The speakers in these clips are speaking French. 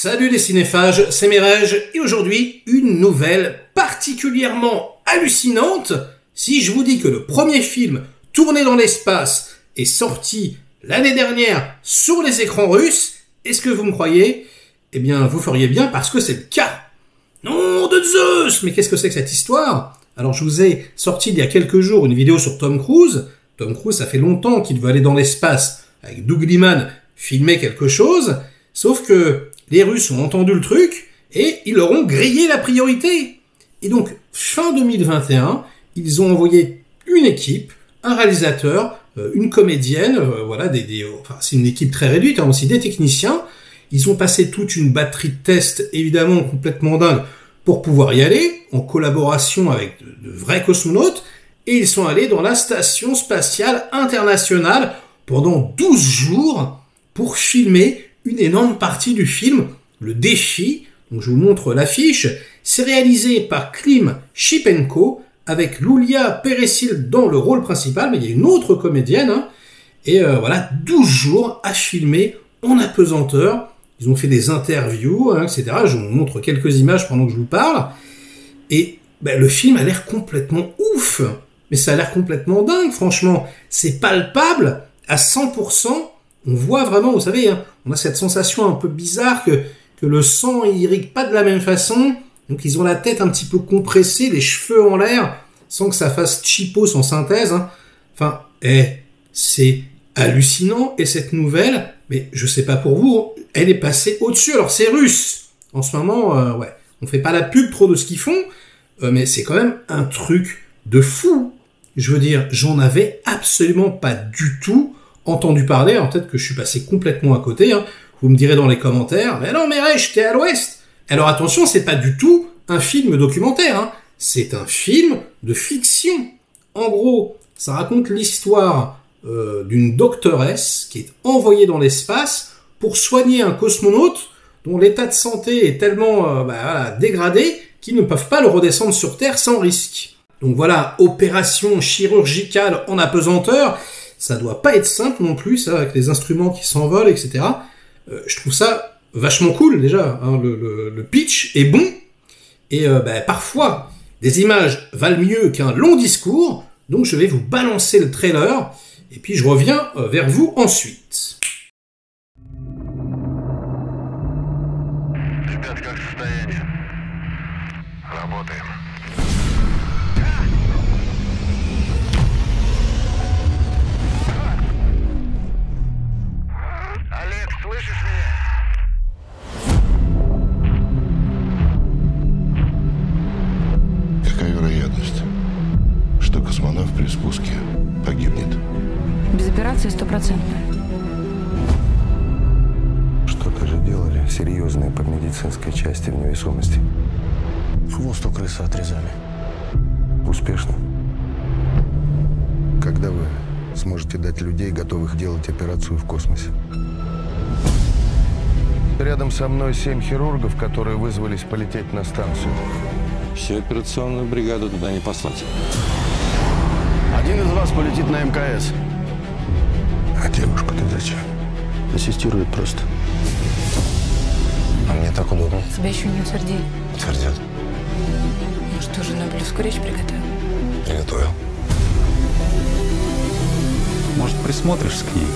Salut les cinéphages, c'est Mireille et aujourd'hui une nouvelle particulièrement hallucinante. Si je vous dis que le premier film tourné dans l'espace est sorti l'année dernière sur les écrans russes, est-ce que vous me croyez? Eh bien vous feriez bien parce que c'est le cas. Nom de Zeus! Mais qu'est-ce que c'est que cette histoire? Alors je vous ai sorti il y a quelques jours une vidéo sur Tom Cruise. Tom Cruise, ça fait longtemps qu'il veut aller dans l'espace avec Doug Liman filmer quelque chose, sauf que les Russes ont entendu le truc et ils leur ont grillé la priorité. Et donc, fin 2021, ils ont envoyé une équipe, un réalisateur, une comédienne, enfin, c'est une équipe très réduite, aussi des techniciens. Ils ont passé toute une batterie de tests, évidemment complètement dingue, pour pouvoir y aller, en collaboration avec de vrais cosmonautes, et ils sont allés dans la Station Spatiale Internationale pendant 12 jours pour filmer une énorme partie du film, Le Défi. Donc je vous montre l'affiche. C'est réalisé par Klim Shipenko avec Loulia Peresil dans le rôle principal, mais il y a une autre comédienne. Et voilà, 12 jours à filmer en apesanteur. Ils ont fait des interviews, etc. Je vous montre quelques images pendant que je vous parle. Et le film a l'air complètement ouf. Mais ça a l'air complètement dingue, franchement. C'est palpable à 100%. On voit vraiment, vous savez, on a cette sensation un peu bizarre que le sang il irrigue pas de la même façon. Donc ils ont la tête un petit peu compressée, les cheveux en l'air, sans que ça fasse cheapos en synthèse. Enfin, c'est hallucinant. Et cette nouvelle, mais je sais pas pour vous, elle est passée au-dessus. Alors c'est russe. En ce moment, on fait pas la pub trop de ce qu'ils font, mais c'est quand même un truc de fou. Je veux dire, j'en avais absolument pas du tout entendu parler. Alors peut-être que je suis passé complètement à côté. Vous me direz dans les commentaires, mais non, mais j'étais à l'ouest. Alors attention, c'est pas du tout un film documentaire. C'est un film de fiction. En gros, ça raconte l'histoire d'une doctoresse qui est envoyée dans l'espace pour soigner un cosmonaute dont l'état de santé est tellement dégradé qu'ils ne peuvent pas le redescendre sur Terre sans risque. Donc voilà, opération chirurgicale en apesanteur. Ça doit pas être simple non plus, ça, avec les instruments qui s'envolent, etc. Je trouve ça vachement cool, déjà. Le pitch est bon. Et parfois, des images valent mieux qu'un long discours. Donc je vais vous balancer le trailer. Et puis je reviens vers vous ensuite. Какая вероятность, что космонавт при спуске погибнет? Без операции 100%. Что-то же делали серьезное по медицинской части в невесомости. Хвост у крысы отрезали. Успешно. Когда вы сможете дать людей, готовых делать операцию в космосе? Рядом со мной 7 хирургов, которые вызвались полететь на станцию. Всю операционную бригаду туда не послать. Один из вас полетит на МКС. А девушку-то зачем? Ассистирует просто. А мне так удобно. Тебя еще не утвердили. Твердят. Ну что же, Нобелевскую речь приготовил? Приготовил. Может, присмотришься к ней?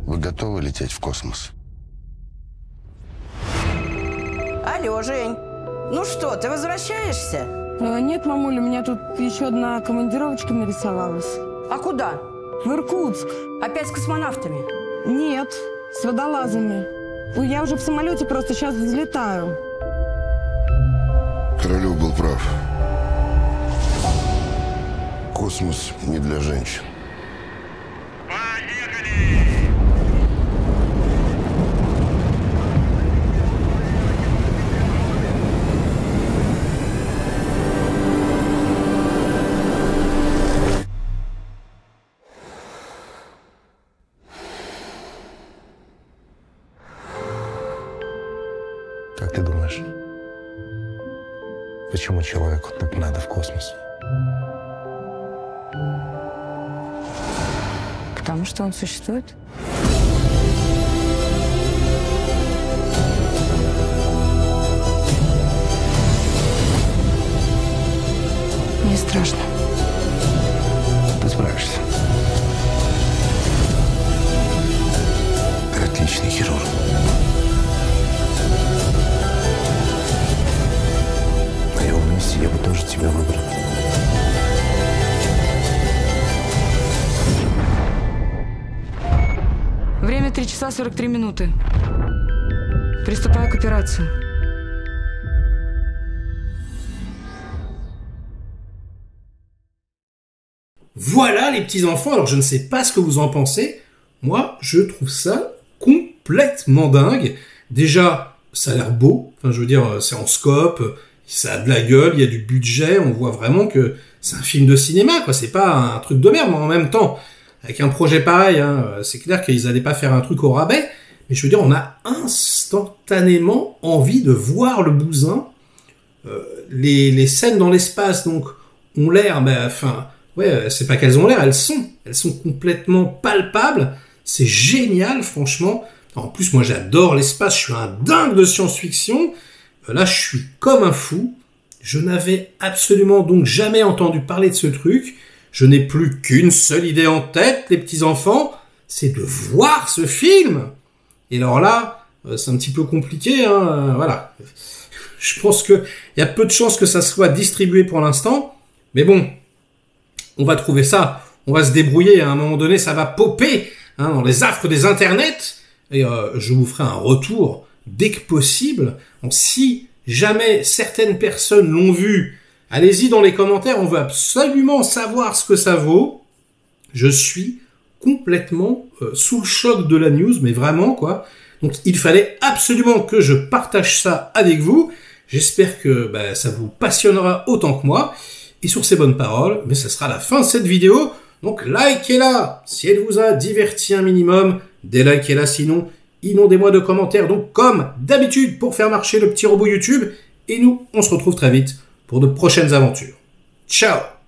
Вы готовы лететь в космос? Алло, Жень, ну что, ты возвращаешься? Нет, мамуль, у меня тут еще одна командировочка нарисовалась. А куда? В Иркутск. Опять с космонавтами? Нет, с водолазами. Ой, я уже в самолете, просто сейчас взлетаю. Королев был прав. Космос не для женщин. Как ты думаешь, почему человеку так надо в космос? потому что он существует. Мне страшно. Ты справишься. Ты отличный хирург. На его месте я бы тоже тебя выбрал. Время 3 часа 43 минуты. Приступаю к операции. Voilà les petits enfants, alors je ne sais pas ce que vous en pensez, moi je trouve ça complètement dingue. Déjà, ça a l'air beau, enfin je veux dire, c'est en scope, ça a de la gueule, il y a du budget, on voit vraiment que c'est un film de cinéma, quoi, c'est pas un truc de merde, mais en même temps, avec un projet pareil, hein, c'est clair qu'ils allaient pas faire un truc au rabais, mais je veux dire, on a instantanément envie de voir le bousin. Les scènes dans l'espace, donc, ont l'air, ouais, c'est pas qu'elles ont l'air, elles sont complètement palpables, c'est génial, franchement. En plus, moi, j'adore l'espace, je suis un dingue de science-fiction. Là, je suis comme un fou. Je n'avais absolument donc jamais entendu parler de ce truc. Je n'ai plus qu'une seule idée en tête, les petits-enfants, c'est de voir ce film. Et alors là, c'est un petit peu compliqué, hein, voilà. Je pense qu'il y a peu de chances que ça soit distribué pour l'instant. Mais bon, on va trouver ça, on va se débrouiller. À un moment donné, ça va popper hein, dans les affres des internets. Et je vous ferai un retour dès que possible. Donc, si jamais certaines personnes l'ont vu, allez-y dans les commentaires, on veut absolument savoir ce que ça vaut. Je suis complètement sous le choc de la news, mais vraiment quoi. Donc il fallait absolument que je partage ça avec vous. J'espère que ça vous passionnera autant que moi. Et sur ces bonnes paroles, mais ça sera la fin de cette vidéo. Donc likez-la si elle vous a diverti un minimum. Délikez-la sinon. Inondez-moi de commentaires, donc comme d'habitude, pour faire marcher le petit robot YouTube. Et nous, on se retrouve très vite pour de prochaines aventures. Ciao!